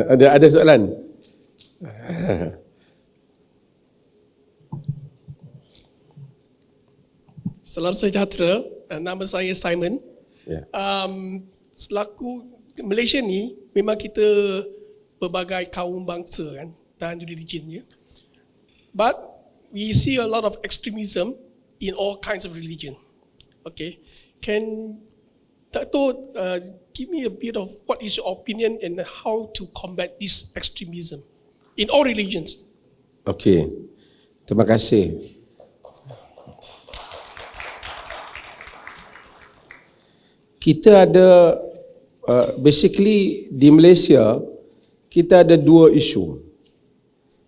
Ada soalan? Salam sejahtera, nama saya Simon. Ya. Selaku Malaysia ni, memang kita berbagai kaum bangsa kan dan religion ya. But we see a lot of extremism in all kinds of religion. Okay, can Dato give me a bit of what is your opinion and how to combat this extremism in all religions? Okey. Terima kasih. Kita ada basically di Malaysia kita ada dua isu.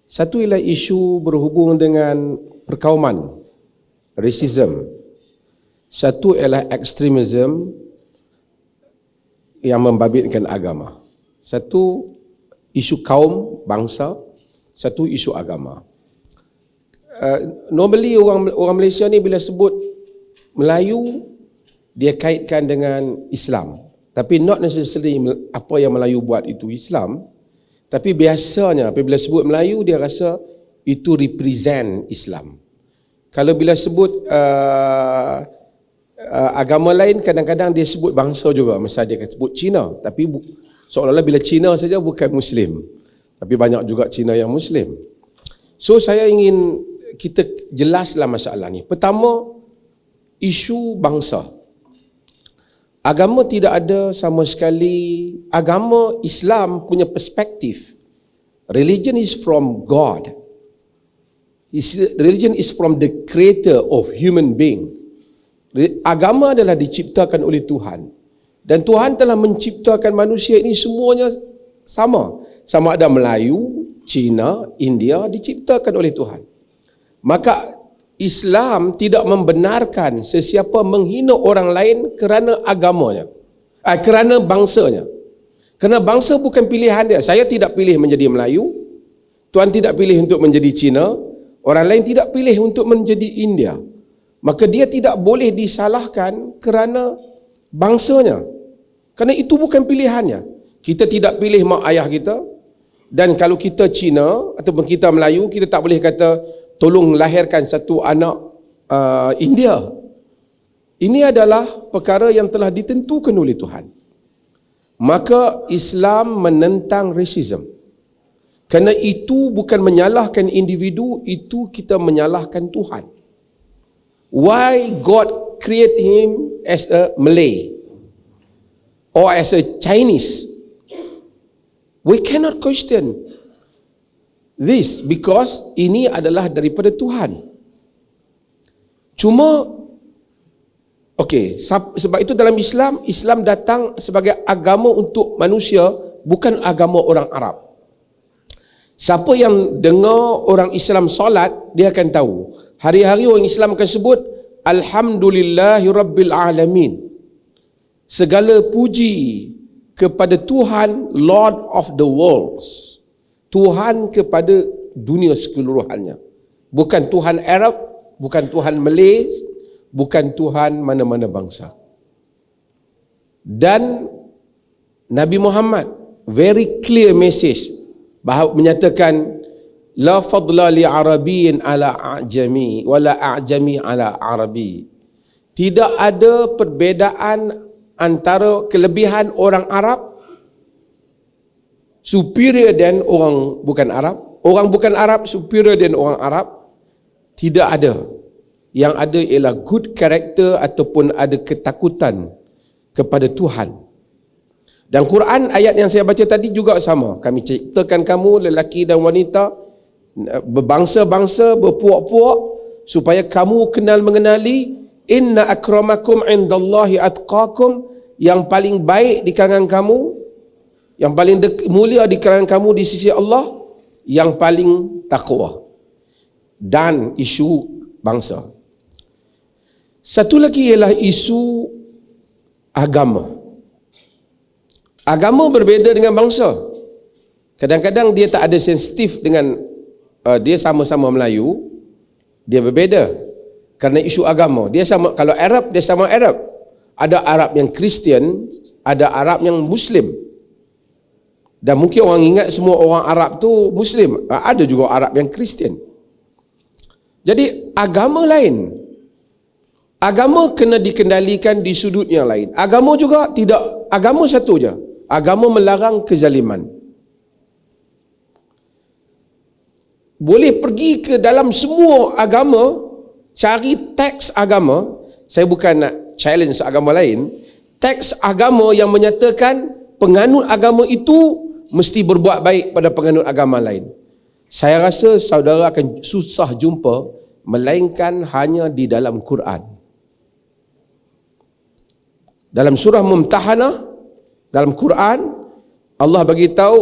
Satu ialah isu berhubung dengan perkauman, racism. Satu ialah ekstremism yang membabitkan agama. Satu isu kaum, bangsa, satu isu agama. Normally orang Malaysia ni bila sebut Melayu dia kaitkan dengan Islam. Tapi not necessarily apa yang Melayu buat itu Islam. Tapi biasanya apabila sebut Melayu dia rasa itu represent Islam. Kalau bila sebut agama lain kadang-kadang dia sebut bangsa juga. Misalnya dia akan sebut Cina. Tapi seolah-olah bila Cina saja bukan Muslim. Tapi banyak juga Cina yang Muslim. So saya ingin kita jelaslah masalah ni. Pertama, isu bangsa. Agama tidak ada sama sekali. Agama Islam punya perspektif. Religion is from God. Religion is from the creator of human being. Agama adalah diciptakan oleh Tuhan. Dan Tuhan telah menciptakan manusia ini semuanya sama. Sama ada Melayu, Cina, India diciptakan oleh Tuhan. Maka Islam tidak membenarkan sesiapa menghina orang lain kerana agamanya, kerana bangsanya. Kerana bangsa bukan pilihan dia. Saya tidak pilih menjadi Melayu, Tuhan tidak pilih untuk menjadi Cina, orang lain tidak pilih untuk menjadi India. Maka dia tidak boleh disalahkan kerana bangsanya. Kerana itu bukan pilihannya. Kita tidak pilih mak ayah kita. Dan kalau kita Cina ataupun kita Melayu, kita tak boleh kata tolong lahirkan satu anak India. Ini adalah perkara yang telah ditentukan oleh Tuhan. Maka Islam menentang racism. Kerana itu bukan menyalahkan individu, itu kita menyalahkan Tuhan. Why God create him as a Malay or as a Chinese? We cannot question this because ini adalah daripada Tuhan. Cuma sebab itu dalam Islam datang sebagai agama untuk manusia, bukan agama orang Arab. Siapa yang dengar orang Islam solat, dia akan tahu. Hari-hari orang Islam akan sebut Alhamdulillahi Rabbil Alamin. Segala puji kepada Tuhan, Lord of the Worlds. Tuhan kepada dunia sekeluruhannya. Bukan Tuhan Arab, bukan Tuhan Malay, bukan Tuhan mana-mana bangsa. Dan Nabi Muhammad very clear message bahawa menyatakan la fadla li arabiyyin ala a'jami wala a'jami ala arabi. Tidak ada perbezaan antara kelebihan orang Arab superior dan orang bukan Arab, orang bukan Arab superior dan orang Arab. Tidak ada. Yang ada ialah good character ataupun ada ketakutan kepada Tuhan. Dan Quran ayat yang saya baca tadi juga sama. Kami ciptakan kamu lelaki dan wanita, berbangsa-bangsa, berpuak-puak, supaya kamu kenal mengenali inna akramakum indallahi atqakum, yang paling baik di kalangan kamu, yang paling mulia di kalangan kamu di sisi Allah, yang paling takwa. Dan isu bangsa. Satu lagi ialah isu agama. Agama berbeza dengan bangsa. Kadang-kadang dia tak ada sensitif dengan dia sama-sama Melayu, dia berbeza kerana isu agama. Dia sama, kalau Arab dia sama Arab. Ada Arab yang Kristian, ada Arab yang Muslim. Dan mungkin orang ingat semua orang Arab tu Muslim. Ada juga Arab yang Kristian. Jadi agama lain. Agama kena dikendalikan di sudut yang lain. Agama juga tidak, agama satu je. Agama melarang kezaliman. Boleh pergi ke dalam semua agama, cari teks agama. Saya bukan nak challenge agama lain. Teks agama yang menyatakan penganut agama itu mesti berbuat baik pada penganut agama lain. Saya rasa saudara akan susah jumpa, melainkan hanya di dalam Quran. Dalam surah Mumtahanah, dalam Quran, Allah bagi tahu,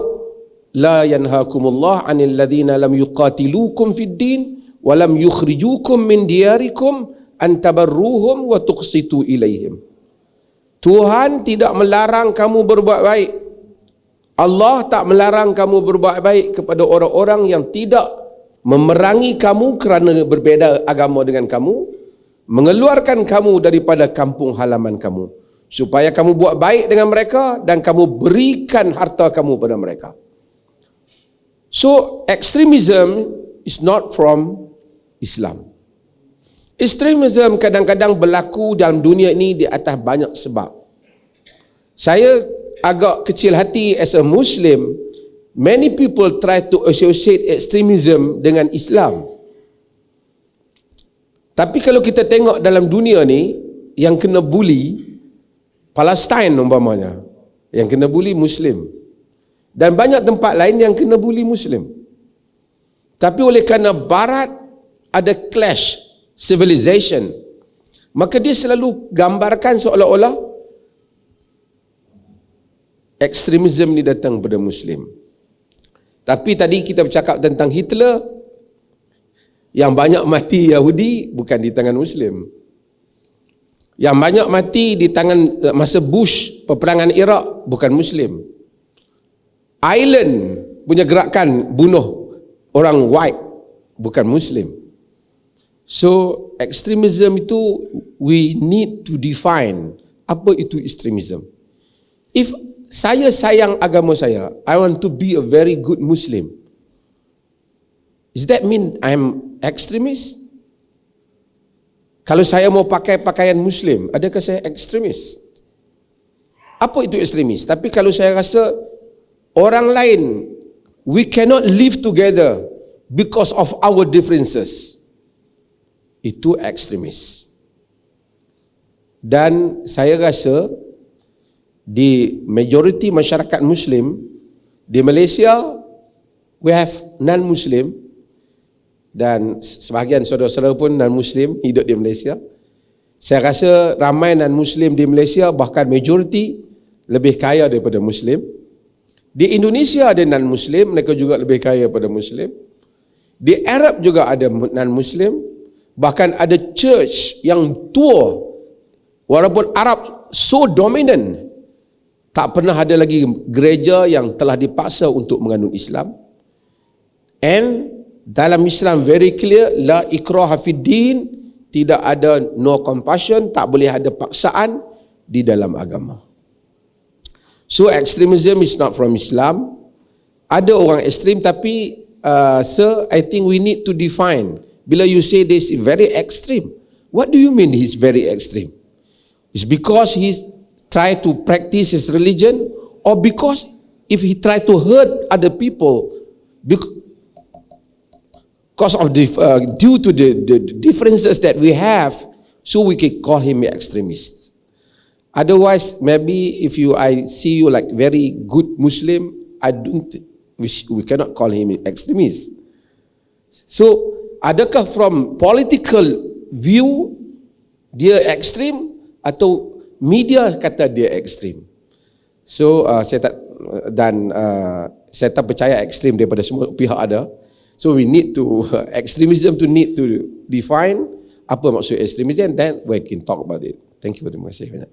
la yanhaakumullah 'anil ladzina lam yuqatilukum fid din wa lam yukhrijukum min diyarikum an tabarruhum wa tuqsitu ilaihim. Tuhan tidak melarang kamu berbuat baik. Allah tak melarang kamu berbuat baik kepada orang-orang yang tidak memerangi kamu kerana berbeza agama dengan kamu, mengeluarkan kamu daripada kampung halaman kamu, supaya kamu buat baik dengan mereka dan kamu berikan harta kamu pada mereka. So, extremism is not from Islam. Extremism kadang-kadang berlaku dalam dunia ini di atas banyak sebab. Saya agak kecil hati as a Muslim. Many people try to associate extremism dengan Islam. Tapi kalau kita tengok dalam dunia ni, yang kena bully Palestine umpamanya, yang kena bully Muslim, dan banyak tempat lain yang kena bully Muslim. Tapi oleh kerana Barat ada clash civilization, maka dia selalu gambarkan seolah-olah ekstremisme ni datang pada Muslim. Tapi tadi kita bercakap tentang Hitler, yang banyak mati Yahudi bukan di tangan Muslim. Yang banyak mati di tangan masa Bush, peperangan Iraq, bukan Muslim. Ireland punya gerakan bunuh orang white, bukan Muslim. So, extremism itu, we need to define apa itu extremism. If saya sayang agama saya, I want to be a very good Muslim, does that mean I'm extremist? Kalau saya mau pakai pakaian Muslim, adakah saya ekstremis? Apa itu ekstremis? Tapi kalau saya rasa orang lain, we cannot live together because of our differences, itu ekstremis. Dan saya rasa di majoriti masyarakat Muslim di Malaysia, we have non-Muslim, dan sebahagian saudara-saudara pun non-Muslim hidup di Malaysia. Saya rasa ramai non-Muslim di Malaysia, bahkan majoriti lebih kaya daripada Muslim. Di Indonesia ada non-Muslim, mereka juga lebih kaya daripada Muslim. Di Arab juga ada non-Muslim, bahkan ada church yang tua, walaupun Arab so dominant, tak pernah ada lagi gereja yang telah dipaksa untuk menganut Islam. And dalam Islam very clear, la ikraha fid din, tidak ada no compulsion, tak boleh ada paksaan di dalam agama. So extremism is not from Islam. Ada orang ekstrim, tapi sir, I think we need to define. Bila you say this is very extreme, what do you mean he's very extreme? It's because he try to practice his religion, or because if he try to hurt other people because of due to the differences that we have, so we can call him an extremist. Otherwise, maybe if I see you like very good Muslim, I don't, we cannot call him an extremist. So, adakah from political view dia ekstrim, atau media kata dia ekstrim? So saya tak percaya ekstrim daripada semua pihak ada. So we need to extremism to need to define apa maksud extremism, then we can talk about it. Thank you, terima kasih banyak.